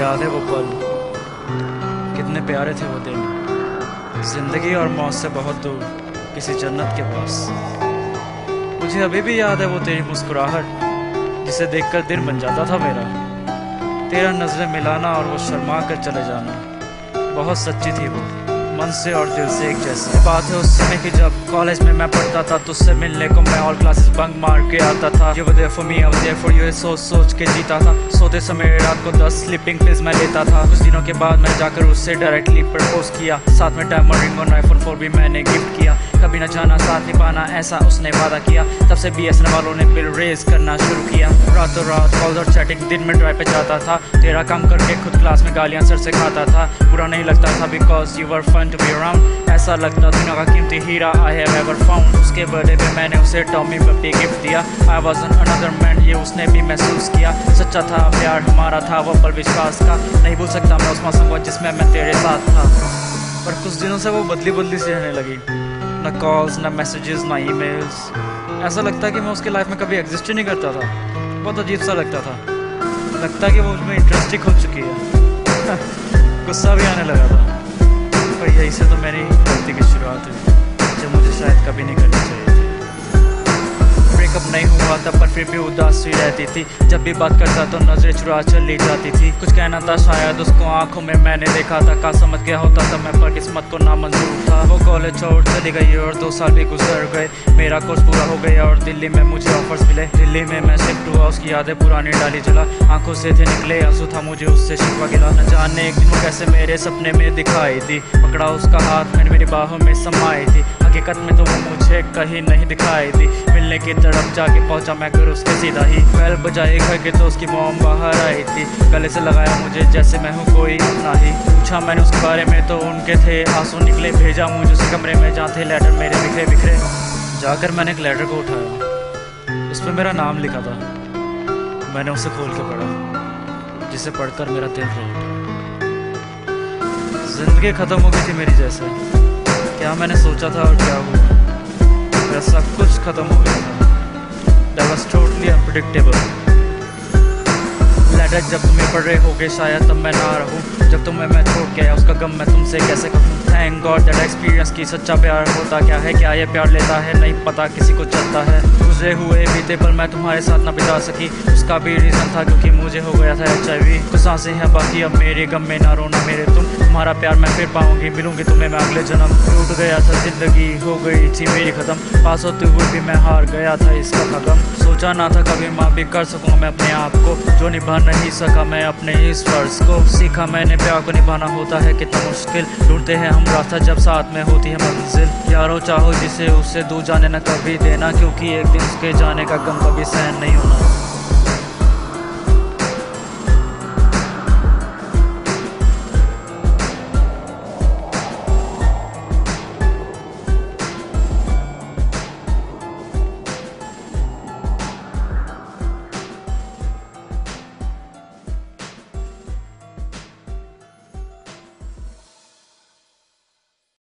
याद है वो पल, कितने प्यारे थे वो दिन। जिंदगी और मौत से बहुत दूर किसी जन्नत के पास। मुझे अभी भी याद है वो तेरी मुस्कुराहट, जिसे देखकर दिन बन जाता था मेरा। तेरा नजरें मिलाना और वो शर्मा कर चले जाना, बहुत सच्ची थी वो, मन से और दिल से एक जैसी। बात है उस समय की जब कॉलेज में मैं पढ़ता था, तुझसे मिलने को मैं ऑल क्लासेस बंक मार के आता था। You were there for me, I was there for you, सोच सोच के जीता था। सोते समय रात को 10 स्लीपिंग पिल्स मैं लेता था। कुछ दिनों के बाद मैं जाकर उससे डायरेक्टली प्रपोज किया, साथ में डायमंड रिंग और iPhone 4 भी मैंने गिफ्ट किया। कभी न जाना साथ निभाना ऐसा उसने वादा किया, तब से BSNL वालों ने बिल रेज करना शुरू किया। रातों रात कॉल और चैटिंग, दिन में ड्राइव पे जाता था। तेरा काम करके खुद क्लास में गालियां सर से खाता था। बुरा नहीं लगता था because you were fun to be around. ऐसा लगता दुनिया का कीमती हीरा आई हैव एवर फाउंड। उसके बर्थडे पे मैंने उसे टॉमी बप्पी गिफ्ट दिया। आई वाज अनदर मैन, ये उसने भी महसूस किया। सच्चा था प्यार हमारा, था वो पल विश्वास का। नहीं भूल सकता मैं उस मौसम को जिसमें मैं तेरे साथ था। पर कुछ दिनों से वो बदली बदली सी रहने लगी, न कॉल्स न मैसेजेस न ईमेल्स। ऐसा लगता कि मैं उसकी लाइफ में कभी एग्जिस्ट ही नहीं करता था। बहुत अजीब सा लगता था, लगता कि वो उसमें इंटरेस्ट ही खो चुकी है। गुस्सा भी आने लगा था, पर यही से तो मेरी गलती की शुरुआत हुई, जो मुझे शायद कभी नहीं करनी चाहिए थी। ब्रेकअप नहीं हुआ था पर फिर भी उदास हुई रहती थी। जब भी बात करता तो नजरें चुरा चली जाती थी। कुछ कहना था शायद उसको आंखों में मैंने देखा था। का समझ गया होता तब मैं, पर किस्मत को नामंजूर था। वो कॉलेज छोड़ चली गई और 2 साल भी गुजर गए। मेरा कोर्स पूरा हो गया और दिल्ली में मुझे ऑफर्स मिले। दिल्ली में मैं शिफ्ट हुआ, उसकी यादें पुरानी डाली जला। आंखों से थे निकले आंसू, था मुझे उससे शिकवा गिला। न जाने एक दिन वो कैसे मेरे सपने में दिखाई थी। पकड़ा उसका हाथ, मैंने मेरी बाहों में समाई थी। हकीकत में तो वो मुझे कहीं नहीं दिखाई थी। मिलने की तरफ जाके पहुंचा मैं घर उसके सीधा ही। बेल बजाई घर के तो उसकी मॉम बाहर आई थी। गले से लगाया मुझे जैसे मैं हूँ कोई अपना ही। पूछा मैंने उसके बारे में तो उनके थे आंसू निकले। भेजा मुझे उस कमरे में जहाँ थे लेटर मेरे बिखरे बिखरे। जाकर मैंने एक लेटर को उठाया, उस पर मेरा नाम लिखा था। मैंने उसे खोल के पढ़ा, जिसे पढ़कर मेरा दिल रो उठा। जिंदगी खत्म हो गई थी मेरी जैसे। क्या मैंने सोचा था और क्या हुआ, मेरा सब कुछ खत्म हो गया था। That was totally unpredictable. Letter जब तुम्हें पढ़ रहे होगे शायद तब मैं ना रहूं। जब तुम्हें मैं छोड़ के आया उसका गम मैं तुमसे कैसे कहूँ। थैंक गॉड दैट एक्सपीरियंस की सच्चा प्यार होता क्या है। क्या ये प्यार लेता है नहीं पता, किसी को चलता है। गुजरे हुए बीते पल मैं तुम्हारे साथ ना बिता सकी, उसका भी रीज़न था क्योंकि मुझे हो गया था HIV। कुछ सांसें हैं बाकी अब मेरे गम में, ना रोना मेरे तुम। तुम्हारा प्यार मैं फिर पाऊंगी, मिलूंगी तुम्हें मैं अगले जन्म। टूट गया था जिंदगी, हो गई थी मेरी खत्म। पास होते हुए भी मैं हार गया था इसका खत्म। सोचा ना था कभी माँ भी कर सकूंगा मैं अपने आप को, जो निभा नहीं सका मैं अपने इस फर्ज को। सीखा मैंने प्यार को निभाना होता है कितना मुश्किल। ढूंढते हैं हम रास्ता जब साथ में होती है मंजिल। यारो चाहो जिसे उससे दूर जाने न कभी देना, क्योंकि एक दिन उसके जाने का गम कभी सहन नहीं होना।